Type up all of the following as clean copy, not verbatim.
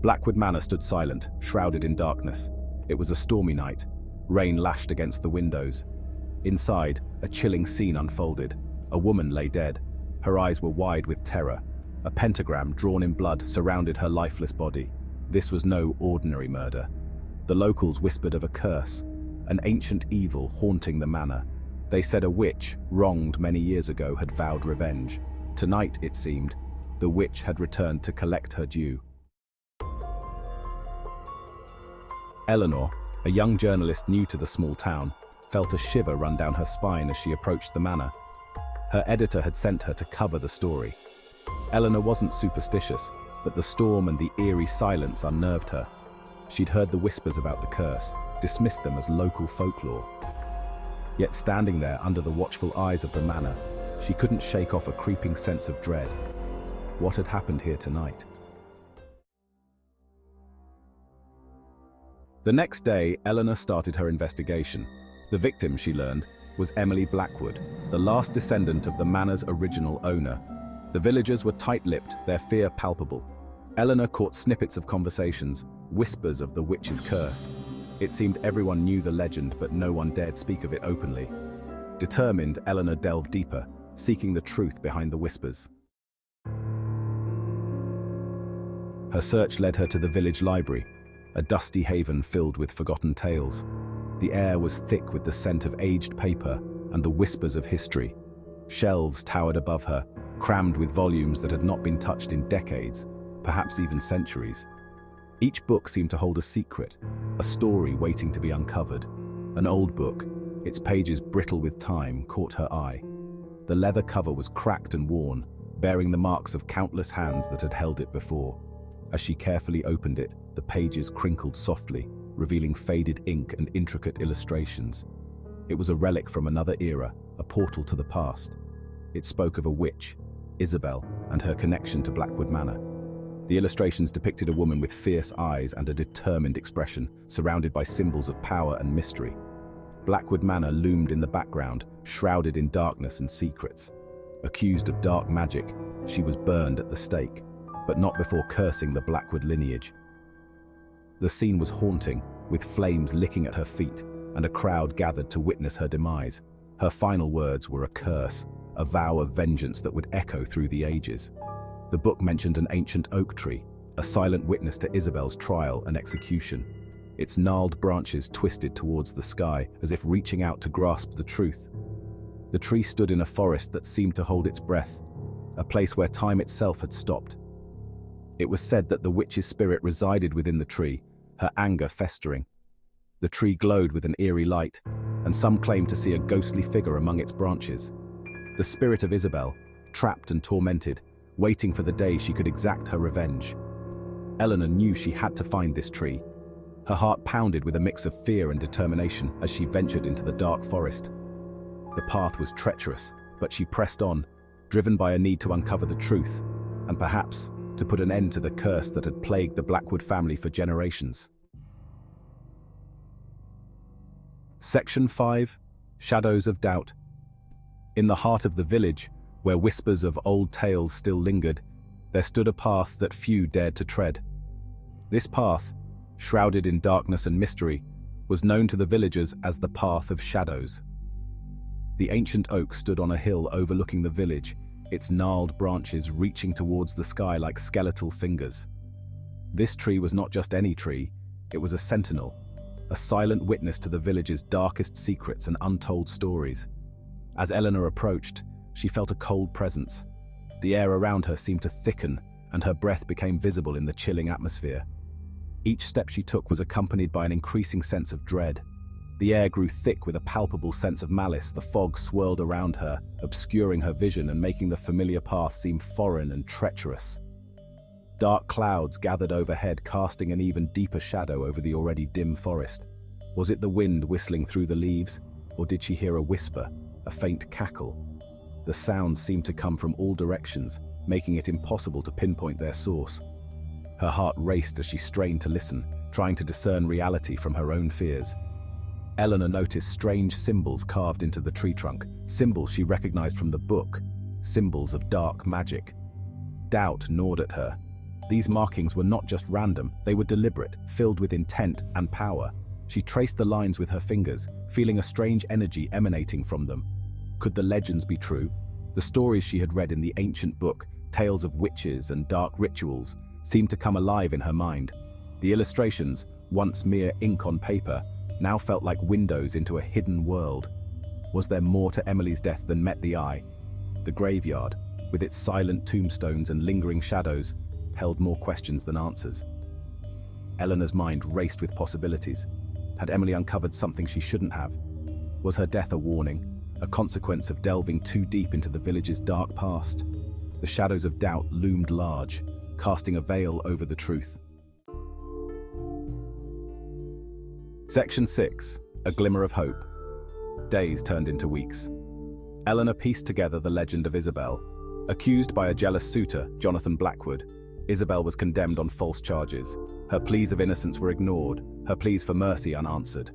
Blackwood Manor stood silent, shrouded in darkness. It was a stormy night. Rain lashed against the windows. Inside, a chilling scene unfolded. A woman lay dead. Her eyes were wide with terror. A pentagram drawn in blood surrounded her lifeless body. This was no ordinary murder. The locals whispered of a curse, an ancient evil haunting the manor. They said a witch, wronged many years ago, had vowed revenge. Tonight, it seemed, the witch had returned to collect her due. Eleanor, a young journalist new to the small town, felt a shiver run down her spine as she approached the manor. Her editor had sent her to cover the story. Eleanor wasn't superstitious, but the storm and the eerie silence unnerved her. She'd heard the whispers about the curse, dismissed them as local folklore. Yet standing there under the watchful eyes of the manor, she couldn't shake off a creeping sense of dread. What had happened here tonight? The next day, Eleanor started her investigation. The victim, she learned, was Emily Blackwood, the last descendant of the manor's original owner. The villagers were tight-lipped, their fear palpable. Eleanor caught snippets of conversations, whispers of the witch's curse. It seemed everyone knew the legend, but no one dared speak of it openly. Determined, Eleanor delved deeper, seeking the truth behind the whispers. Her search led her to the village library, a dusty haven filled with forgotten tales. The air was thick with the scent of aged paper and the whispers of history. Shelves towered above her, crammed with volumes that had not been touched in decades, perhaps even centuries. Each book seemed to hold a secret, a story waiting to be uncovered. An old book, its pages brittle with time, caught her eye. The leather cover was cracked and worn, bearing the marks of countless hands that had held it before. As she carefully opened it, the pages crinkled softly, revealing faded ink and intricate illustrations. It was a relic from another era, a portal to the past. It spoke of a witch, Isabel, and her connection to Blackwood Manor. The illustrations depicted a woman with fierce eyes and a determined expression, surrounded by symbols of power and mystery. Blackwood Manor loomed in the background, shrouded in darkness and secrets. Accused of dark magic, she was burned at the stake, but not before cursing the Blackwood lineage. The scene was haunting, with flames licking at her feet, and a crowd gathered to witness her demise. Her final words were a curse, a vow of vengeance that would echo through the ages. The book mentioned an ancient oak tree, a silent witness to Isabel's trial and execution. Its gnarled branches twisted towards the sky, as if reaching out to grasp the truth. The tree stood in a forest that seemed to hold its breath, a place where time itself had stopped. It was said that the witch's spirit resided within the tree, her anger festering. The tree glowed with an eerie light, and some claimed to see a ghostly figure among its branches. The spirit of Isabel, trapped and tormented, waiting for the day she could exact her revenge. Eleanor knew she had to find this tree. Her heart pounded with a mix of fear and determination as she ventured into the dark forest. The path was treacherous, but she pressed on, driven by a need to uncover the truth, and perhaps to put an end to the curse that had plagued the Blackwood family for generations. Section 5. Shadows of Doubt. In the heart of the village, where whispers of old tales still lingered, there stood a path that few dared to tread. This path, shrouded in darkness and mystery, was known to the villagers as the Path of Shadows. The ancient oak stood on a hill overlooking the village, its gnarled branches reaching towards the sky like skeletal fingers. This tree was not just any tree, it was a sentinel, a silent witness to the village's darkest secrets and untold stories. As Eleanor approached, she felt a cold presence. The air around her seemed to thicken, and her breath became visible in the chilling atmosphere. Each step she took was accompanied by an increasing sense of dread. The air grew thick with a palpable sense of malice. The fog swirled around her, obscuring her vision and making the familiar path seem foreign and treacherous. Dark clouds gathered overhead, casting an even deeper shadow over the already dim forest. Was it the wind whistling through the leaves, or did she hear a whisper, a faint cackle? The sounds seemed to come from all directions, making it impossible to pinpoint their source. Her heart raced as she strained to listen, trying to discern reality from her own fears. Eleanor noticed strange symbols carved into the tree trunk, symbols she recognized from the book, symbols of dark magic. Doubt gnawed at her. These markings were not just random, they were deliberate, filled with intent and power. She traced the lines with her fingers, feeling a strange energy emanating from them. Could the legends be true? The stories she had read in the ancient book, tales of witches and dark rituals, seemed to come alive in her mind. The illustrations, once mere ink on paper, now felt like windows into a hidden world. Was there more to Emily's death than met the eye? The graveyard, with its silent tombstones and lingering shadows, held more questions than answers. Eleanor's mind raced with possibilities. Had Emily uncovered something she shouldn't have? Was her death a warning, a consequence of delving too deep into the village's dark past? The shadows of doubt loomed large, casting a veil over the truth. Section 6. A Glimmer of Hope. Days turned into weeks. Eleanor pieced together the legend of Isabel. Accused by a jealous suitor, Jonathan Blackwood, Isabel was condemned on false charges. Her pleas of innocence were ignored, her pleas for mercy unanswered.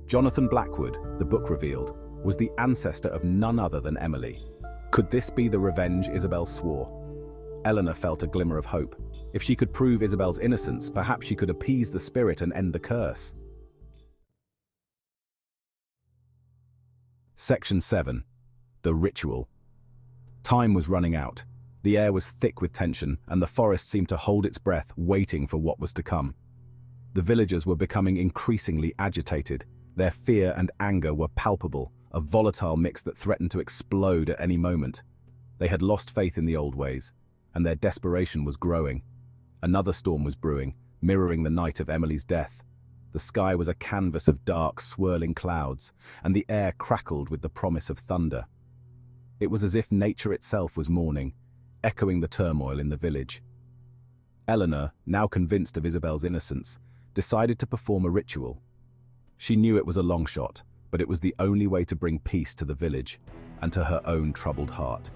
Jonathan Blackwood, the book revealed, was the ancestor of none other than Emily. Could this be the revenge Isabel swore? Eleanor felt a glimmer of hope. If she could prove Isabel's innocence, perhaps she could appease the spirit and end the curse. Section 7. The Ritual. Time was running out. The air was thick with tension, and the forest seemed to hold its breath, waiting for what was to come. The villagers were becoming increasingly agitated. Their fear and anger were palpable, a volatile mix that threatened to explode at any moment. They had lost faith in the old ways, and their desperation was growing. Another storm was brewing, mirroring the night of Emily's death. The sky was a canvas of dark, swirling clouds, and the air crackled with the promise of thunder. It was as if nature itself was mourning, echoing the turmoil in the village. Eleanor, now convinced of Isabel's innocence, decided to perform a ritual. She knew it was a long shot, but it was the only way to bring peace to the village and to her own troubled heart.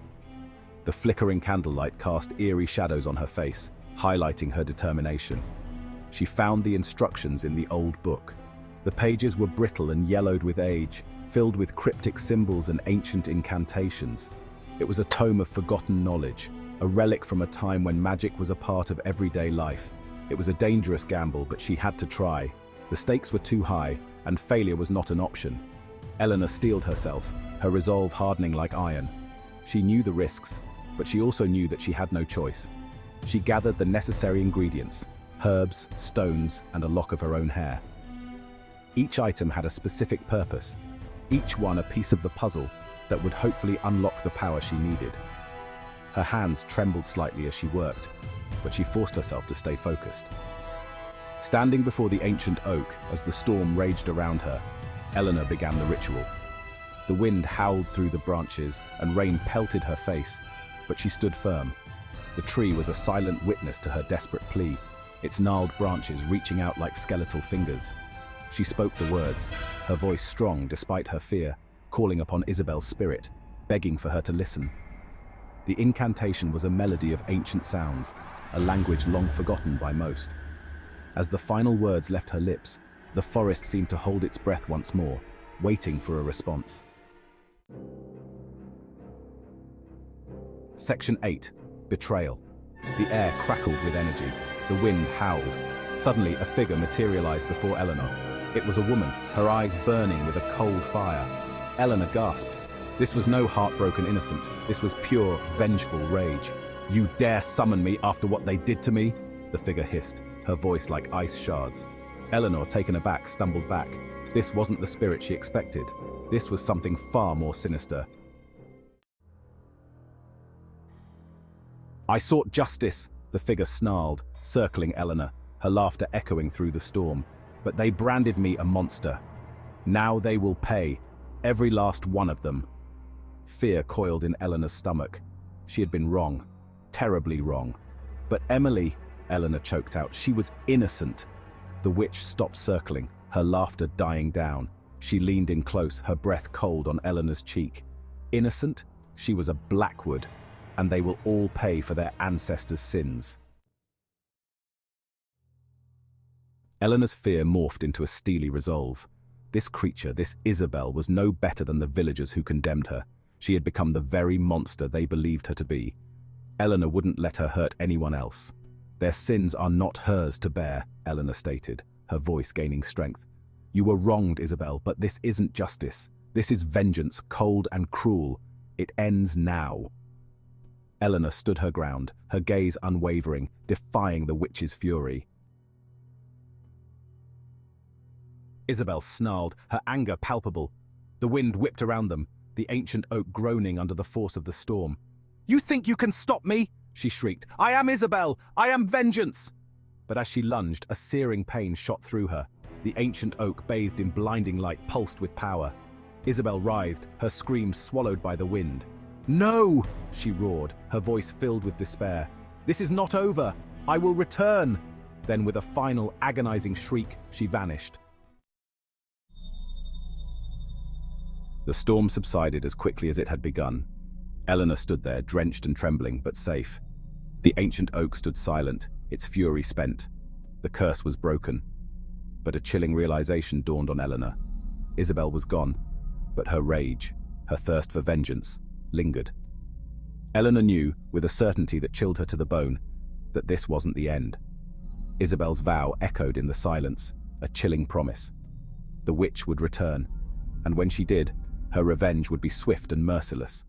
The flickering candlelight cast eerie shadows on her face, highlighting her determination. She found the instructions in the old book. The pages were brittle and yellowed with age, filled with cryptic symbols and ancient incantations. It was a tome of forgotten knowledge, a relic from a time when magic was a part of everyday life. It was a dangerous gamble, but she had to try. The stakes were too high, and failure was not an option. Eleanor steeled herself, her resolve hardening like iron. She knew the risks, but she also knew that she had no choice. She gathered the necessary ingredients: herbs, stones, and a lock of her own hair. Each item had a specific purpose, each one a piece of the puzzle that would hopefully unlock the power she needed. Her hands trembled slightly as she worked, but she forced herself to stay focused. Standing before the ancient oak as the storm raged around her, Eleanor began the ritual. The wind howled through the branches and rain pelted her face, but she stood firm. The tree was a silent witness to her desperate plea, its gnarled branches reaching out like skeletal fingers. She spoke the words, her voice strong despite her fear, calling upon Isabel's spirit, begging for her to listen. The incantation was a melody of ancient sounds, a language long forgotten by most. As the final words left her lips, the forest seemed to hold its breath once more, waiting for a response. Section 8. Betrayal. The air crackled with energy. The wind howled. Suddenly, a figure materialized before Eleanor. It was a woman, her eyes burning with a cold fire. Eleanor gasped. This was no heartbroken innocent. This was pure, vengeful rage. "You dare summon me after what they did to me?" the figure hissed, her voice like ice shards. Eleanor, taken aback, stumbled back. This wasn't the spirit she expected. This was something far more sinister. "I sought justice," the figure snarled, circling Eleanor, her laughter echoing through the storm. "But they branded me a monster. Now they will pay, every last one of them." Fear coiled in Eleanor's stomach. She had been wrong, terribly wrong. "But Emily," Eleanor choked out, "she was innocent." The witch stopped circling, her laughter dying down. She leaned in close, her breath cold on Eleanor's cheek. Innocent? She was a Blackwood, and they will all pay for their ancestors' sins. Eleanor's fear morphed into a steely resolve. This creature, this Isabel, was no better than the villagers who condemned her. She had become the very monster they believed her to be. Eleanor wouldn't let her hurt anyone else. Their sins are not hers to bear, Eleanor stated, her voice gaining strength. You were wronged, Isabel, but this isn't justice. This is vengeance, cold and cruel. It ends now. Eleanor stood her ground, her gaze unwavering, defying the witch's fury. Isabel snarled, her anger palpable. The wind whipped around them, the ancient oak groaning under the force of the storm. "You think you can stop me?" she shrieked. "I am Isabel! I am vengeance!" But as she lunged, a searing pain shot through her. The ancient oak, bathed in blinding light, pulsed with power. Isabel writhed, her scream swallowed by the wind. "No!" she roared, her voice filled with despair. "This is not over! I will return!" Then with a final agonizing shriek, she vanished. The storm subsided as quickly as it had begun. Eleanor stood there, drenched and trembling, but safe. The ancient oak stood silent, its fury spent. The curse was broken. But a chilling realization dawned on Eleanor. Isabel was gone, but her rage, her thirst for vengeance, lingered. Eleanor knew, with a certainty that chilled her to the bone, that this wasn't the end. Isabel's vow echoed in the silence, a chilling promise. The witch would return, and when she did, her revenge would be swift and merciless.